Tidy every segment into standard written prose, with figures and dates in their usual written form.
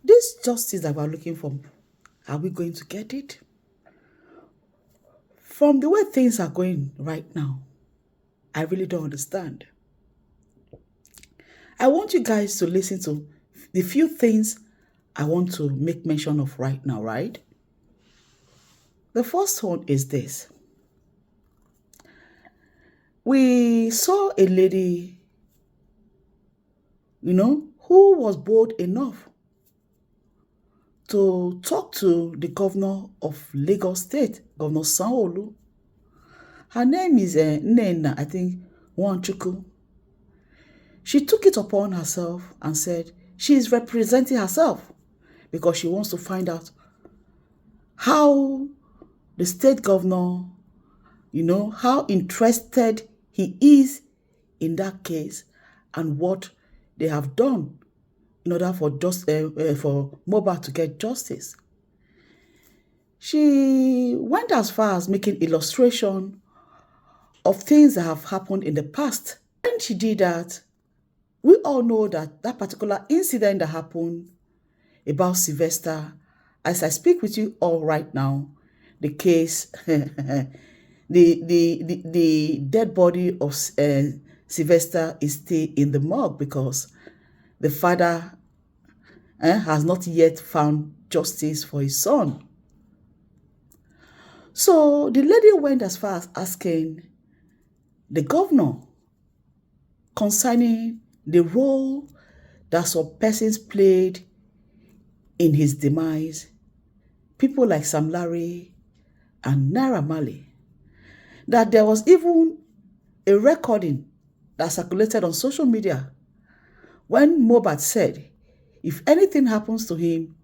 This justice that we're looking for, are we going to get it? From the way things are going right now, I really don't understand. I want you guys to listen to the few things I want to make mention of right now, right? The first one is this. We saw a lady, who was bold enough to talk to the governor of Lagos State, Governor Sanwo-Olu. Her name is Nena, I think, Wanchuku. She took it upon herself and said she is representing herself because she wants to find out how the state governor, how interested he is in that case and what they have done in order for Mohbad to get justice. She went as far as making illustration of things that have happened in the past. When she did that, we all know that that particular incident that happened about Sylvester, as I speak with you all right now, the case, the dead body of Sylvester is still in the morgue because the father has not yet found justice for his son. So the lady went as far as asking the governor concerning the role that some persons played in his demise, people like Sam Larry and Naira Marley, that there was even a recording that circulated on social media when Mohbad said if anything happens to him,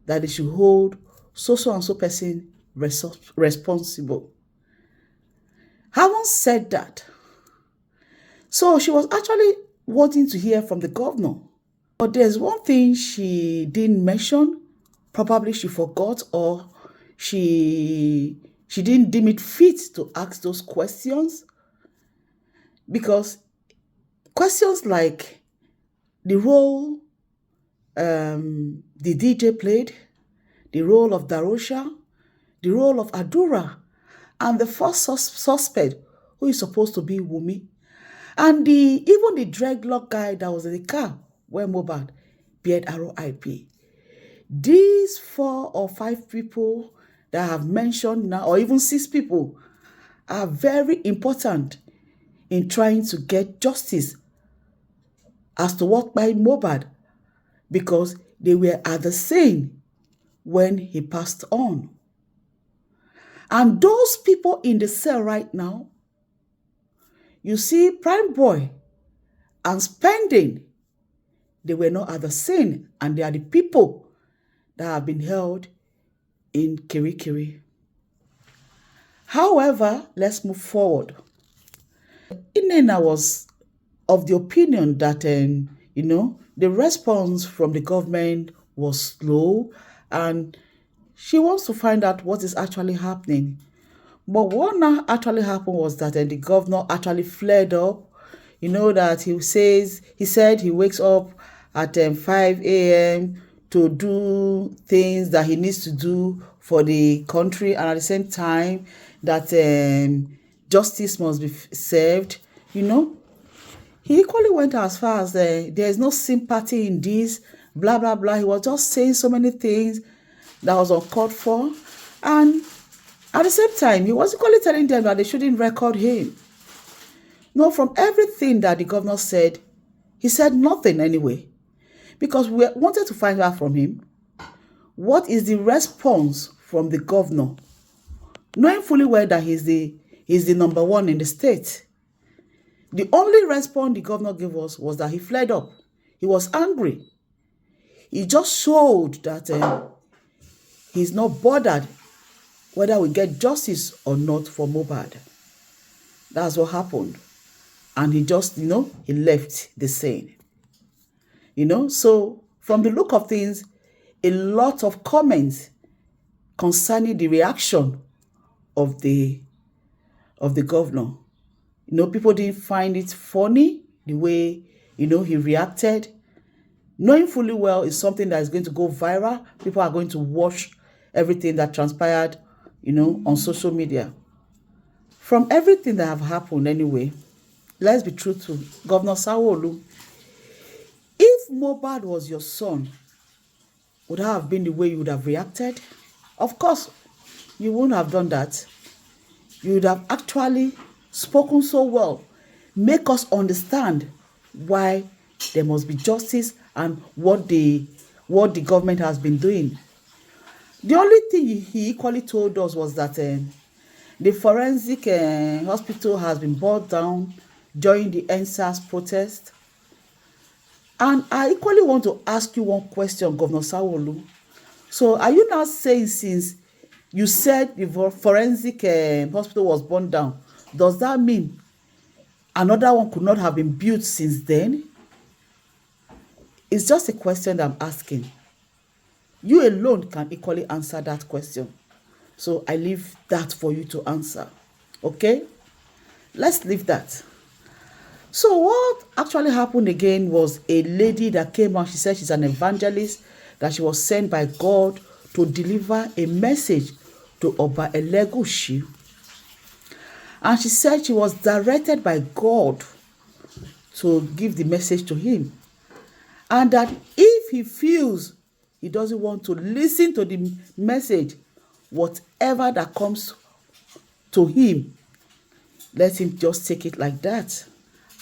that they should hold so and so person responsible. Having said that, so she was actually wanting to hear from the governor. But there's one thing she didn't mention, probably she forgot or she didn't deem it fit to ask those questions. Because questions like the role the DJ played, the role of Darosha, the role of Adura, and the first suspect, who is supposed to be Wunmi, and even the dreadlock guy that was in the car when Mohbad beard RIP. These 4 or 5 people that I have mentioned now, or even 6 people, are very important in trying to get justice as to what by Mohbad, because they were at the scene when he passed on. And those people in the cell right now, you see, Prime Boy and Spending, they were not at the scene, and they are the people that have been held in Kirikiri. However, let's move forward. Inena was of the opinion that, the response from the government was slow, and she wants to find out what is actually happening. But what now actually happened was that the governor actually flared up. You know that he said he wakes up at 5 a.m. to do things that he needs to do for the country, and at the same time that justice must be served. He equally went as far as there is no sympathy in this, blah, blah, blah. He was just saying so many things that was uncalled for. And at the same time, he was equally telling them that they shouldn't record him. No, from everything that the governor said, he said nothing anyway. Because we wanted to find out from him, what is the response from the governor? Knowing fully well that he's the number one in the state. The only response the governor gave us was that he flared up. He was angry. He just showed that he's not bothered whether we get justice or not for Mohbad. That's what happened. And he just, he left the scene. So from the look of things, a lot of comments concerning the reaction of the governor. People didn't find it funny the way, he reacted. knowing fully well is something that is going to go viral. People are going to watch everything that transpired, on social media. From everything that have happened anyway, let's be truthful. Governor Sanwo-Olu, if Mohbad was your son, would that have been the way you would have reacted? Of course, you wouldn't have done that. You would have actually spoken so well, make us understand why there must be justice and what the government has been doing. The only thing he equally told us was that the forensic hospital has been brought down during the NSAS protest. And I equally want to ask you one question, Governor Sanwo-Olu. So are you now saying, since you said the forensic hospital was burned down, does that mean another one could not have been built since then? It's just a question that I'm asking. You alone can equally answer that question. So I leave that for you to answer. Okay? Let's leave that. So what actually happened again was a lady that came out. She said she's an evangelist, that she was sent by God to deliver a message to Oba Elegushi. And she said she was directed by God to give the message to him. And that if he feels he doesn't want to listen to the message, whatever that comes to him, let him just take it like that.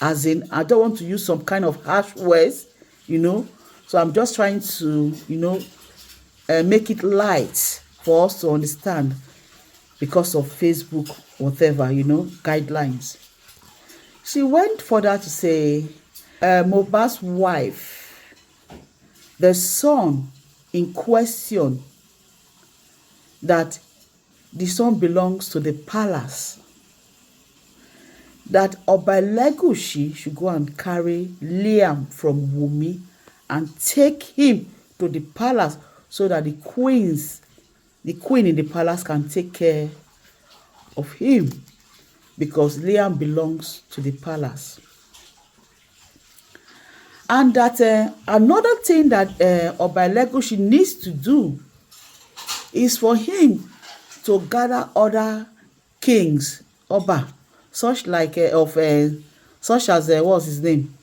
As in, I don't want to use some kind of harsh words, So I'm just trying to, make it light for us to understand, because of Facebook, whatever, guidelines. She went further to say, Mohbad's wife, the son in question, that the son belongs to the palace, that Oba Elegushi should go and carry Liam from Wunmi and take him to the palace so that the queen in the palace can take care of him, because Liam belongs to the palace. And that another thing that Oba Elegushi needs to do is for him to gather other kings, Oba, such as what's his name?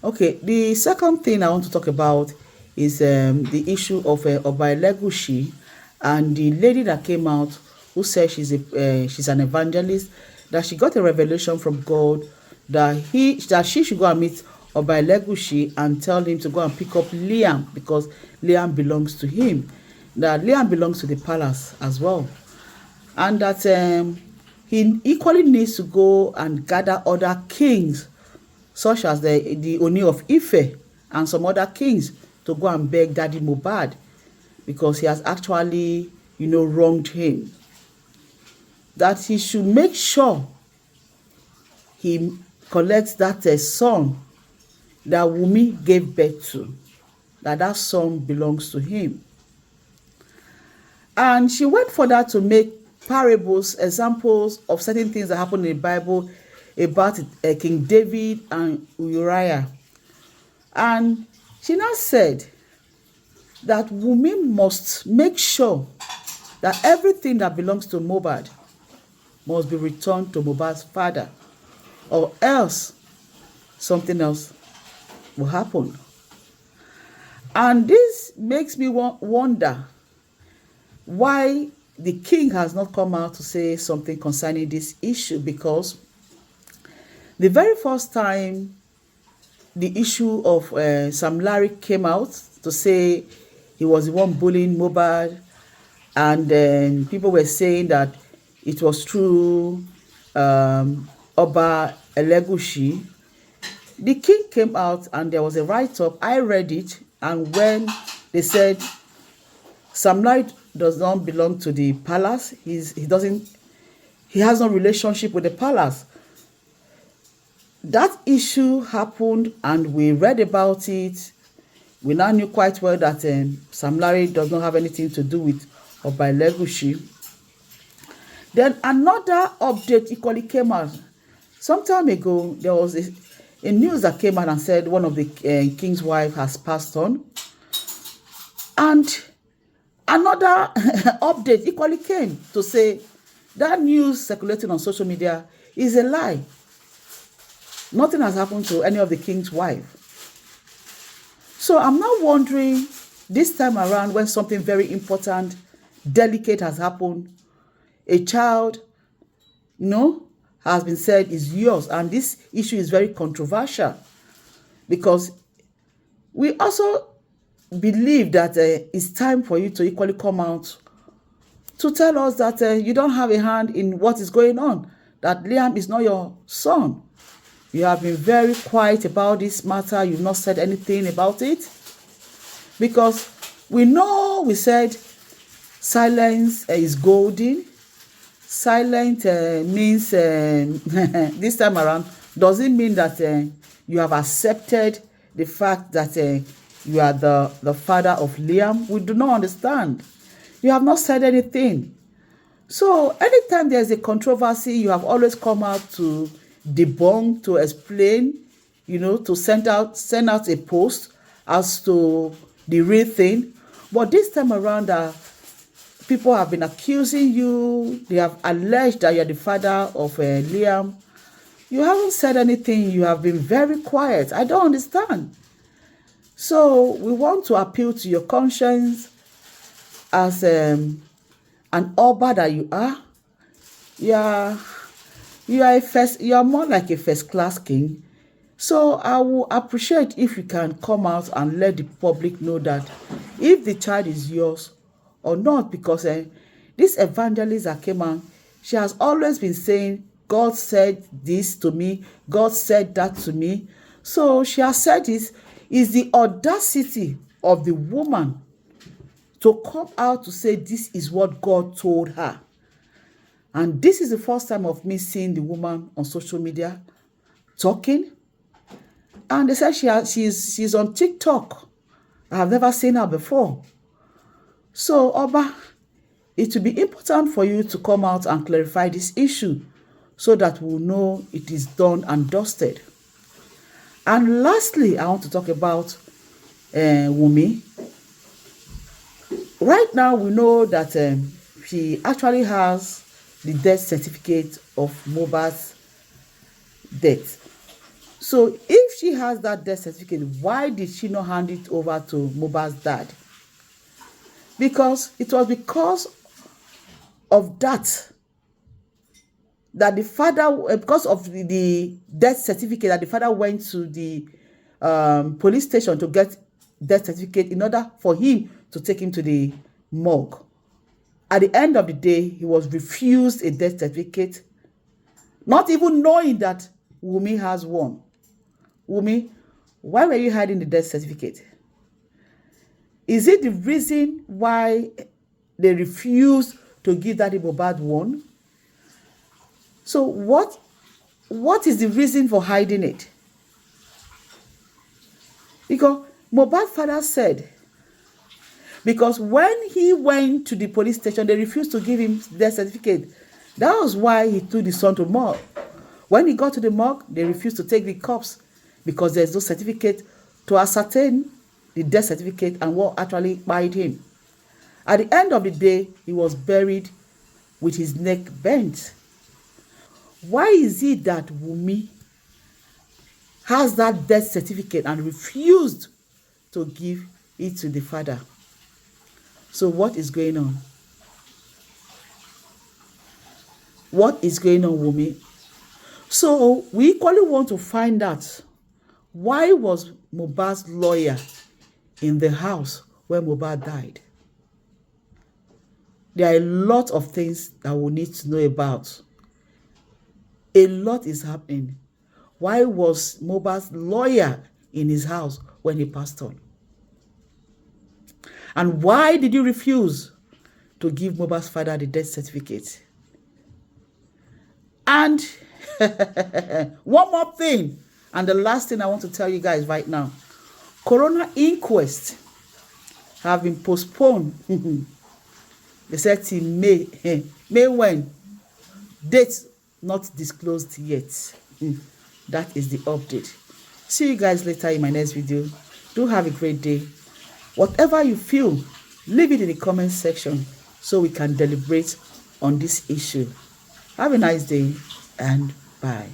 Okay, the second thing I want to talk about is the issue of Oba Elegushi and the lady that came out who said she's an evangelist, that she got a revelation from God that she should go and meet Oba Elegushi and tell him to go and pick up Liam, because Liam belongs to him. That Liam belongs to the palace as well. And that he equally needs to go and gather other kings, such as the Oni of Ife and some other kings, to go and beg Daddy Mohbad, because he has actually, wronged him. That he should make sure he collects that son that Wunmi gave birth to, that son belongs to him. And she went further to make parables, examples of certain things that happened in the Bible about King David and Uriah. And she now said that Wunmi must make sure that everything that belongs to Mohbad must be returned to Mohbad's father, or else something else will happen. And this makes me wonder why the king has not come out to say something concerning this issue, because the very first time the issue of Sam Larry came out to say he was the one bullying Mohbad, and then people were saying that it was true, Oba Elegushi, the king came out and there was a write-up. I read it, and when they said Sam Larry does not belong to the palace, he has no relationship with the palace. That issue happened and we read about it. We now knew quite well that Sam Larry does not have anything to do with Oba Elegushi. Then another update equally came out. Some time ago, there was a news that came out and said one of the king's wife has passed on. And another update equally came to say that news circulating on social media is a lie. Nothing has happened to any of the king's wife. So I'm now wondering, this time around, when something very important, delicate has happened, a child, has been said is yours, and this issue is very controversial, because we also believe that it's time for you to equally come out to tell us that you don't have a hand in what is going on, that Liam is not your son. You have been very quiet about this matter. You've not said anything about it, because we said silence is golden. Silent means this time around doesn't mean that you have accepted the fact that you are the father of Liam. We do not understand. You have not said anything. So anytime there's a controversy, you have always come out to debunk, to explain, to send out a post as to the real thing. But this time around, people have been accusing you. They have alleged that you're the father of Liam. You haven't said anything. You have been very quiet. I don't understand. So we want to appeal to your conscience as an Oba that you are. You are more like a first-class king. So I will appreciate if you can come out and let the public know that if the child is yours or not, because this evangelist that came out, she has always been saying, God said this to me, God said that to me. So she has said this is the audacity of the woman to come out to say this is what God told her. And this is the first time of me seeing the woman on social media talking. And they said she's on TikTok. I have never seen her before. So, Oba, it will be important for you to come out and clarify this issue so that we'll know it is done and dusted. And lastly, I want to talk about Wunmi. Right now, we know that she actually has the death certificate of Mohbad's death. So if she has that death certificate, why did she not hand it over to Mohbad's dad? Because it was because of that the father, because of the death certificate, that the father went to the police station to get death certificate in order for him to take him to the morgue. At the end of the day, he was refused a death certificate, not even knowing that Wunmi has one. Wunmi, why were you hiding the death certificate? Is it the reason why they refused to give Daddy Mohbad one? So what is the reason for hiding it? Because Mohbad's father said, because when he went to the police station, they refused to give him their certificate. That was why he took the son to morgue. When he got to the morgue, they refused to take the corpse because there's no certificate to ascertain the death certificate and what actually killed him. At the end of the day, he was buried with his neck bent. Why is it that Wunmi has that death certificate and refused to give it to the father? So what is going on? What is going on, Wunmi? So we equally want to find out, why was Mohbad's lawyer in the house when Mohbad died? There are a lot of things that we need to know about. A lot is happening. Why was Mohbad's lawyer in his house when he passed on? And why did you refuse to give Mohbad's father the death certificate? And one more thing, and the last thing I want to tell you guys right now. Coroner inquest have been postponed. They said till May. May when? Date not disclosed yet. That is the update. See you guys later in my next video. Do have a great day. Whatever you feel, leave it in the comment section so we can deliberate on this issue. Have a nice day and bye.